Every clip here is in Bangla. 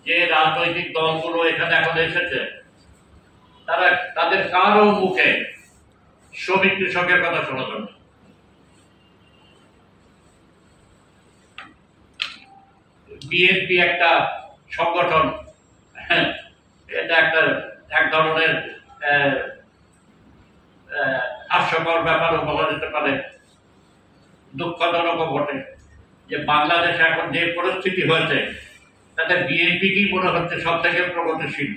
যে রাজনৈতিক দলগুলো এখানে এখন এসেছে তারা তাদের কারো মুখে শ্রমিক কৃষকের কথা শোনা যাবে। বিএনপি একটা সংগঠন, এটা একটা এক ধরনের হাস্যকর ব্যাপারও বলা যেতে পারে, দুঃখজনকও বটে যে বাংলাদেশে এখন যে পরিস্থিতি হয়েছে তাতে বিএনপি কি মনে হচ্ছে সব থেকে প্রগতিশীল।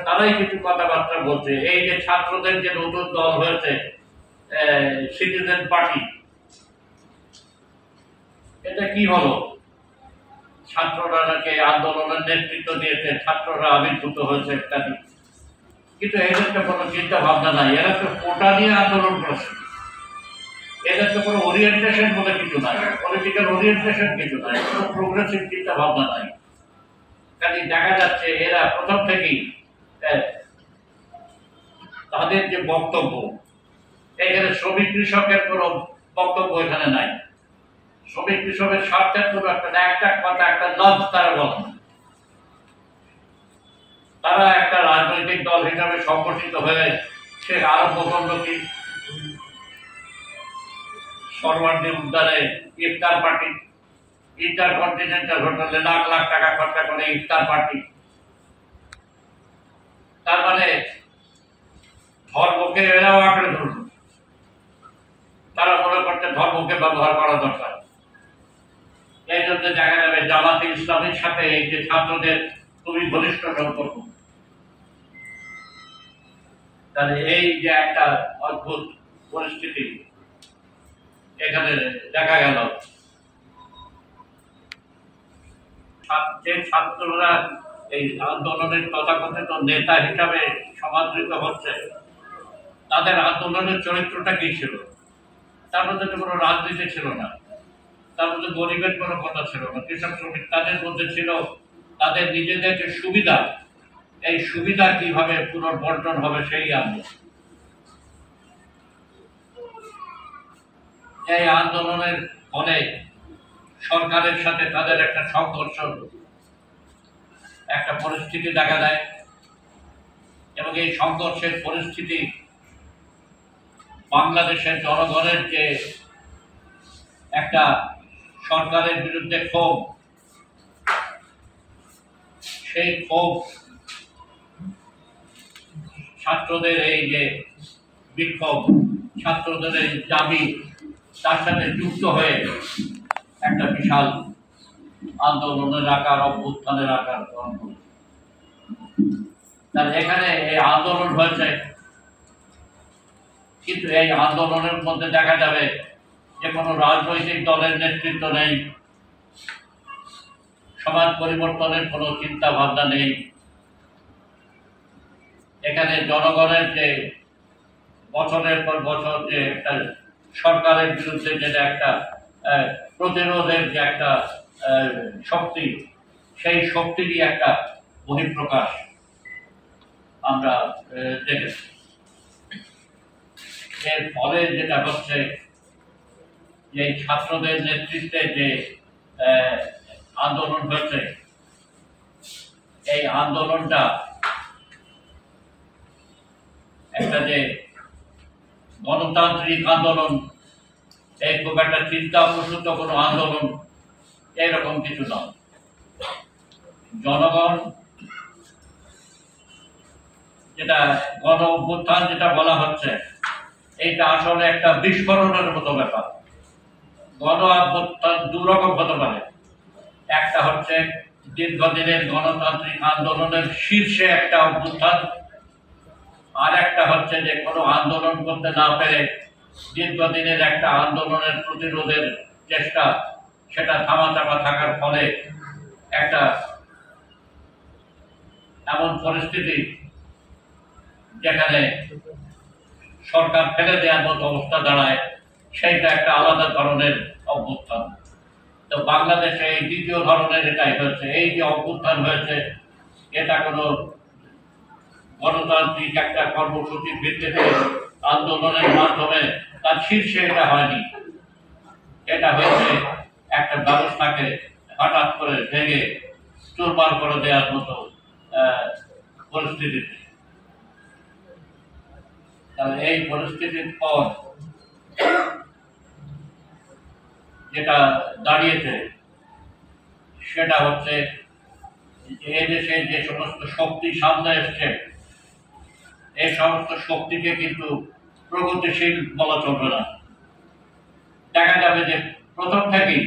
তারাই কিছু কথাবার্তা বলছে। এই যে ছাত্রদের যে নতুন দল হয়েছে সিটিজেন পার্টি, এটা কি হলো? ছাত্ররা নাকি আন্দোলনের নেতৃত্ব দিয়েছে, ছাত্ররা আবির্ভূত হয়েছে ইত্যাদি, কিন্তু এদের তো কোনো চিন্তা ভাবনা নাই। এরা তো কোটা নিয়ে আন্দোলন করেছে, এদের তো কোনো ওরিয়েন্টেশন বলে কিছু নাই, পলিটিক্যাল ওরিয়েন্টেশন কিছু নাই, কোনো প্রোগ্রেসিভ চিন্তা ভাবনা নাই। কাজে দেখা যাচ্ছে এরা প্রথম থেকেই তাদের যে বক্তব্য, এখানে শ্রমিক কৃষকের কোনো বক্তব্য এখানে নাই। শ্রমিক কৃষকের স্বার্থের কোনো একটা কথা, একটা লজ তারা বলেন। তারা একটা রাজনৈতিক দল হিসাবে সংগঠিত হয়ে সে আরম্ভ করলো কি সরওয়ার্দী উদ্যানে ইফতার পার্টি, ইন্টারকন্টিনেন্টাল হোটেলে লাখ লাখ টাকা খরচা করে ইফতার পার্টি। তার মানে ধর্মকে এরাও আঁকড়ে ধরল। তারা মনে করছে ধর্মকে ব্যবহার করা দরকার। এই জন্য দেখা যাবে জামাতে ইসলামের সাথে এই যে ছাত্রদের খুবই ঘনিষ্ঠ সম্পর্ক। তাহলে এই যে একটা অদ্ভুত পরিস্থিতি এখানে দেখা গেল, যে ছাত্ররা এই আন্দোলনের তথাকথিত নেতা হিসাবে সমাদৃত হচ্ছে, তাদের আন্দোলনের চরিত্রটা কি ছিল? তার মধ্যে তো কোনো রাজনীতি ছিল না, তার মধ্যে গরিবের কোনো কথা ছিল না, কৃষক শ্রমিক তাদের মধ্যে ছিল তাদের নিজেদের যে সুবিধা, এই সুবিধা কিভাবে পুনর্বন্টন হবে সেই আন্দোলন। এই আন্দোলনের ফলে সরকারের সাথে তাদের একটা সংঘর্ষ, একটা পরিস্থিতি দেখা দেয় এবং এই সংঘর্ষের পরিস্থিতি বাংলাদেশের জনগণের যে একটা সরকারের বিরুদ্ধে ক্ষোভ, সেই ক্ষোভ, ছাত্রদের এই যে বিক্ষোভ, ছাত্রদের এই দাবি, তার সাথে যুক্ত হয়ে একটা বিশাল আন্দোলনের আকার, অভ্যুত্থানের আকার গ্রহণ করে। তার এখানে এই আন্দোলন হয়েছে, কিন্তু এই আন্দোলনের মধ্যে দেখা যাবে যে কোনো রাজনৈতিক দলের নেতৃত্ব নেই, সমাজ পরিবর্তনের কোনো চিন্তা ভাবনা নেই। এখানে জনগণের যে বছরের পর বছর যে একটা সরকারের বিরুদ্ধে যেটা একটা প্রতিরোধের যে একটা শক্তি, সেই শক্তিরই একটা বহিঃপ্রকাশ আমরা দেখেছি। এর ফলে যেটা হচ্ছে যে ছাত্রদের নেতৃত্বে যে আন্দোলন হয়েছে, এই আন্দোলনটা একটা যে গণতান্ত্রিক আন্দোলন, এই খুব একটা চিন্তা প্রসূত কোনো আন্দোলন এরকম কিছু নয়। জনগণ যেটা গণ অভ্যুত্থান যেটা বলা হচ্ছে, এইটা আসলে একটা বিস্ফোরণের মতো ব্যাপার। গণ অভ্যুত্থান দুরকম হতে পারে, একটা হচ্ছে দীর্ঘদিনের গণতান্ত্রিক আন্দোলনের শীর্ষে একটা অভ্যুত্থান, আর একটা হচ্ছে যে কোনো আন্দোলন করতে না পেরে দীর্ঘদিনের একটা আন্দোলনের প্রতিরোধের চেষ্টা, সেটা থামাচাপা থাকার ফলে একটা এমন পরিস্থিতি যেখানে সরকার ফেলে দেওয়ার মতো অবস্থা দাঁড়ায়, সেইটা একটা আলাদা ধরনের অভ্যুত্থান। তো বাংলাদেশে এই দ্বিতীয় ধরনের এটাই হয়েছে। এই যে অভ্যুত্থান হয়েছে, এটা কোনো গণতান্ত্রিক একটা কর্মসূচির ভিত্তিতে আন্দোলনের মাধ্যমে তার শীর্ষে এটা হয়নি, এটা হয়েছে একটা ব্যবস্থাকে হঠাৎ করে ভেঙে চুরমার করে দেওয়ার মতো পরিস্থিতিতে। তাহলে এই পরিস্থিতির পর যেটা দাঁড়িয়েছে সেটা হচ্ছে এই দেশে যে সমস্ত শক্তি সামনে এসছে এই সমস্ত শক্তিকে কিন্তু প্রগতিশীল বলা চলবে না। দেখা যাবে যে প্রথম থেকেই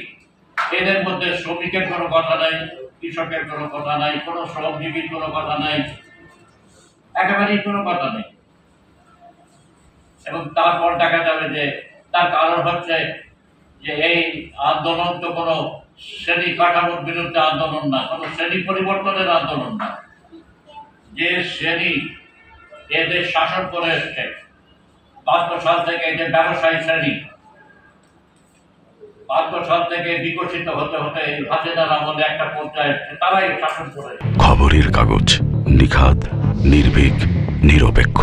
এদের মধ্যে শ্রমিকের কোনো কথা নাই, কৃষকের কোনো কথা নাই, কোনো শ্রমজীবীর কোনো কথা নাই, একেবারেই কোনো কথা নেই। এবং তারপর দেখা যাবে যে তার কারণ হচ্ছে যে এই আন্দোলন তো কোনো শ্রেণী কাঠামোর বিরুদ্ধে আন্দোলন না, কোনো শ্রেণী পরিবর্তনের আন্দোলন না। যে শ্রেণী এদের শাসন করে এসছে ৭২ সাল থেকে, এই যে ব্যবসায়ী শ্রেণী ৭২ সাল থেকে বিকশিত হতে হতে এই হাসিনার আমলে একটা পর্যায়ে এসছে, তারাই শাসন করে। খবরের কাগজ, নিখাত, নির্ভীক, নিরপেক্ষ।